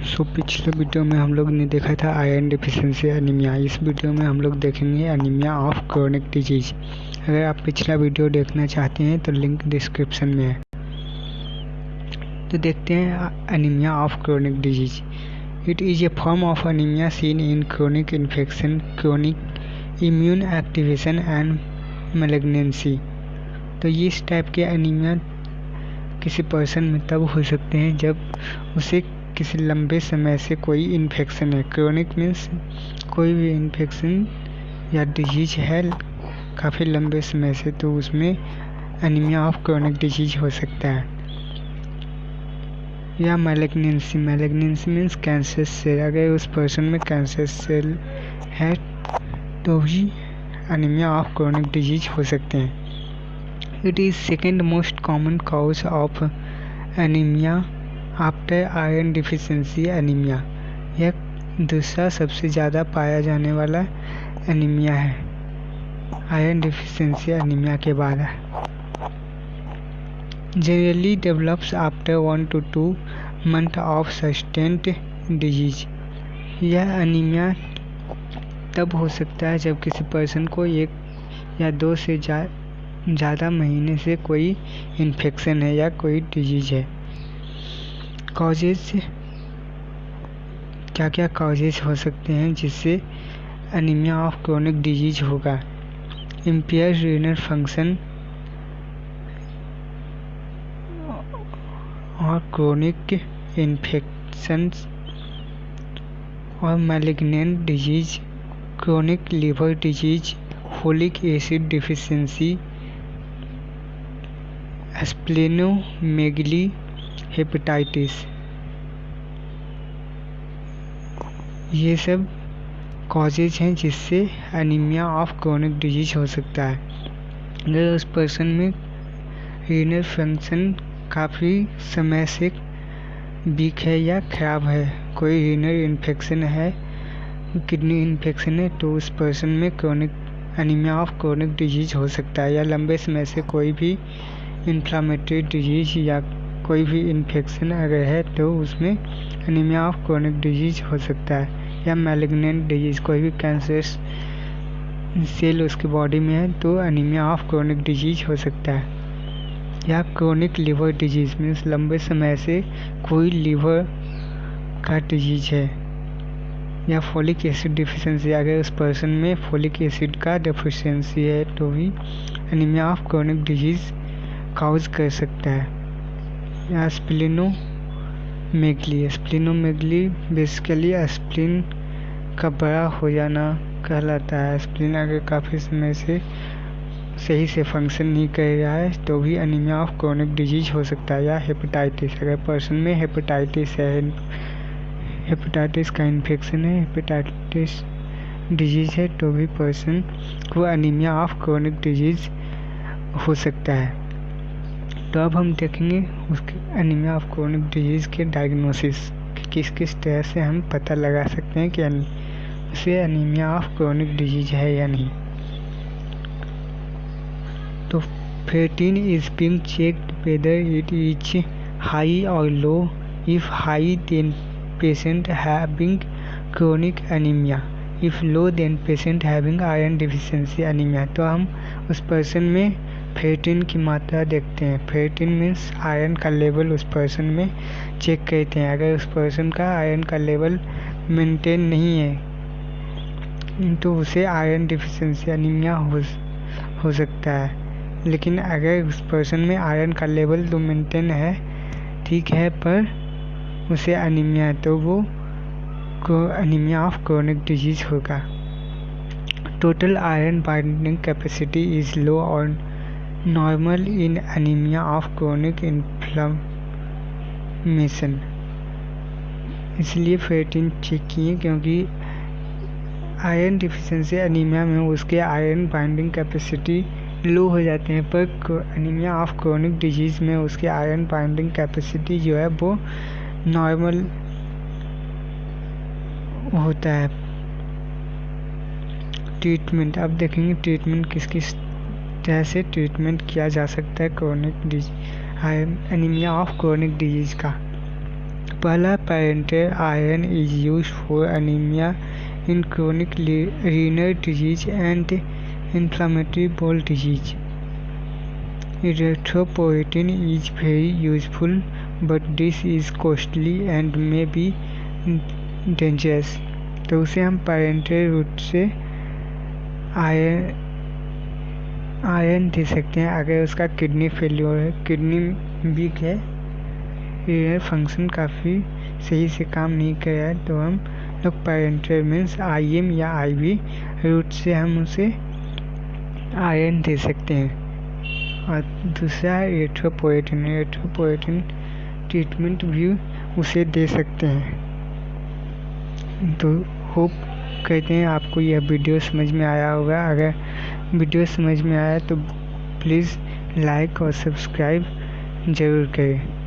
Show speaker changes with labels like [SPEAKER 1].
[SPEAKER 1] पिछले वीडियो में हम लोग ने देखा था आयरन डिफिशिएंसी एनीमिया। इस वीडियो में हम लोग देखेंगे एनीमिया ऑफ क्रोनिक डिजीज। अगर आप पिछला वीडियो देखना चाहते हैं तो लिंक डिस्क्रिप्शन में है। तो देखते हैं anaemia of chronic disease. It is a form of anaemia seen in chronic infection, chronic immune activation and malignancy. तो ये इस टाइप के एनीमिया किसी पर्सन में तब हो सकते हैं जब उसे किसी लंबे समय से कोई इन्फेक्शन है। क्रोनिक मीन्स कोई भी इन्फेक्शन या डिजीज है काफ़ी लंबे समय से, तो उसमें एनीमिया ऑफ क्रोनिक डिजीज हो सकता है। या मैलिग्नेंसी मीन्स कैंसर सेल, अगर उस पर्सन में कैंसर सेल है तो भी एनीमिया ऑफ क्रोनिक डिजीज हो सकते हैं। It is second most common cause of anaemia after iron deficiency anaemia. यह दूसरा सबसे ज़्यादा पाया जाने वाला एनीमिया है आयरन डिफिशिएंसी एनीमिया के बाद। Generally develops after 1 to 2 months of sustained disease. यह एनीमिया तब हो सकता है जब किसी पर्सन को 1 या 2 से ज़्यादा महीने से कोई इन्फेक्शन है या कोई डिजीज है। कॉजेज, क्या क्या कॉजेज हो सकते हैं जिससे एनीमिया ऑफ क्रोनिक डिजीज होगा। इम्पेयर रीनल फंक्शन और क्रोनिक इन्फेक्शंस और malignant disease, chronic liver disease, folic acid deficiency, splenomegaly, hepatitis. ये सब कॉजेज हैं जिससे एनीमिया ऑफ क्रोनिक डिजीज हो सकता है। अगर उस पर्सन में रीनल फंक्शन काफ़ी समय से वीक है या ख़राब है, कोई रीनल इन्फेक्शन है, किडनी इन्फेक्शन है, तो उस पर्सन में chronic anaemia of chronic disease हो सकता है। या लंबे समय से कोई भी इन्फ्लामेटरी डिजीज या कोई भी इन्फेक्शन अगर है तो उसमें एनीमिया ऑफ क्रोनिक डिजीज हो सकता है। या मैलिग्नेंट डिजीज, कोई भी कैंसर सेल उसकी बॉडी में है तो एनीमिया ऑफ क्रोनिक डिजीज हो सकता है। या क्रोनिक लिवर डिजीज मीन्स लंबे समय से कोई लिवर का डिजीज है। या फोलिक एसिड डिफिशिएंसी, अगर उस पर्सन में फोलिक एसिड का डिफिशिएंसी है तो भी anaemia of chronic disease cause कर सकता है। या स्प्लिनोमेगली बेसिकली स्प्लिन का बड़ा हो जाना कहलाता है। स्प्लिन अगर काफ़ी समय से सही से फंक्शन नहीं कर रहा है तो भी एनीमिया ऑफ क्रोनिक डिजीज हो सकता है। या हेपेटाइटिस, अगर पर्सन में हेपेटाइटिस है, हेपेटाइटिस का इन्फेक्शन है, हेपेटाइटिस डिजीज है तो भी पर्सन को एनीमिया ऑफ क्रोनिक डिजीज हो सकता है। तो अब हम देखेंगे उसके एनीमिया ऑफ क्रोनिक डिजीज़ के डायग्नोसिस, किस किस तरह से हम पता लगा सकते हैं कि उसे एनीमिया ऑफ क्रोनिक डिजीज है या नहीं। तो ferritin is being checked whether it is high और low. If high then patient having chronic anaemia, if low then patient having iron deficiency anaemia. तो हम उस पर्सन में फेटिन की मात्रा देखते हैं। फेटिन मीन्स आयरन का लेवल उस पर्सन में चेक करते हैं। अगर उस पर्सन का आयरन का लेवल मेंटेन नहीं है तो उसे आयरन डिफिशिएंसी एनीमिया हो सकता है। लेकिन अगर उस पर्सन में आयरन का लेवल तो मेंटेन है, ठीक है, पर उसे एनीमिया है तो वो एनीमिया ऑफ क्रोनिक डिजीज होगा। Total iron binding capacity is low और normal in anaemia of chronic inflammation. इसलिए फेटिन चेक किए क्योंकि आयरन डिफिशिएंसी एनीमिया में उसके आयरन बाइंडिंग कैपेसिटी लो हो जाते हैं, पर एनीमिया ऑफ क्रोनिक डिजीज में उसके आयरन बाइंडिंग कैपेसिटी जो है वो नॉर्मल होता है। ट्रीटमेंट, अब देखेंगे ट्रीटमेंट किस किस तरह से ट्रीटमेंट किया जा सकता है chronic anaemia of chronic disease का। पहला parental iron is use for anaemia in chronic renal disease and inflammatory bowel disease. Erythropoietin is very useful, but this is costly and may be dangerous. तो उसे हम parenteral route से iron दे सकते हैं अगर उसका किडनी फेल्योर है, kidney week है, रीनल फंक्शन काफ़ी सही से काम नहीं कर रहा है, तो हम लोग पैरेंटल मीन्स IM या IV रूट से हम उसे आयरन दे सकते हैं। और दूसरा है एरिथ्रोपोएटिन ट्रीटमेंट भी उसे दे सकते हैं। तो होप कहते हैं आपको यह वीडियो समझ में आया होगा। अगर वीडियो समझ में आया तो प्लीज़ लाइक और सब्सक्राइब ज़रूर करें।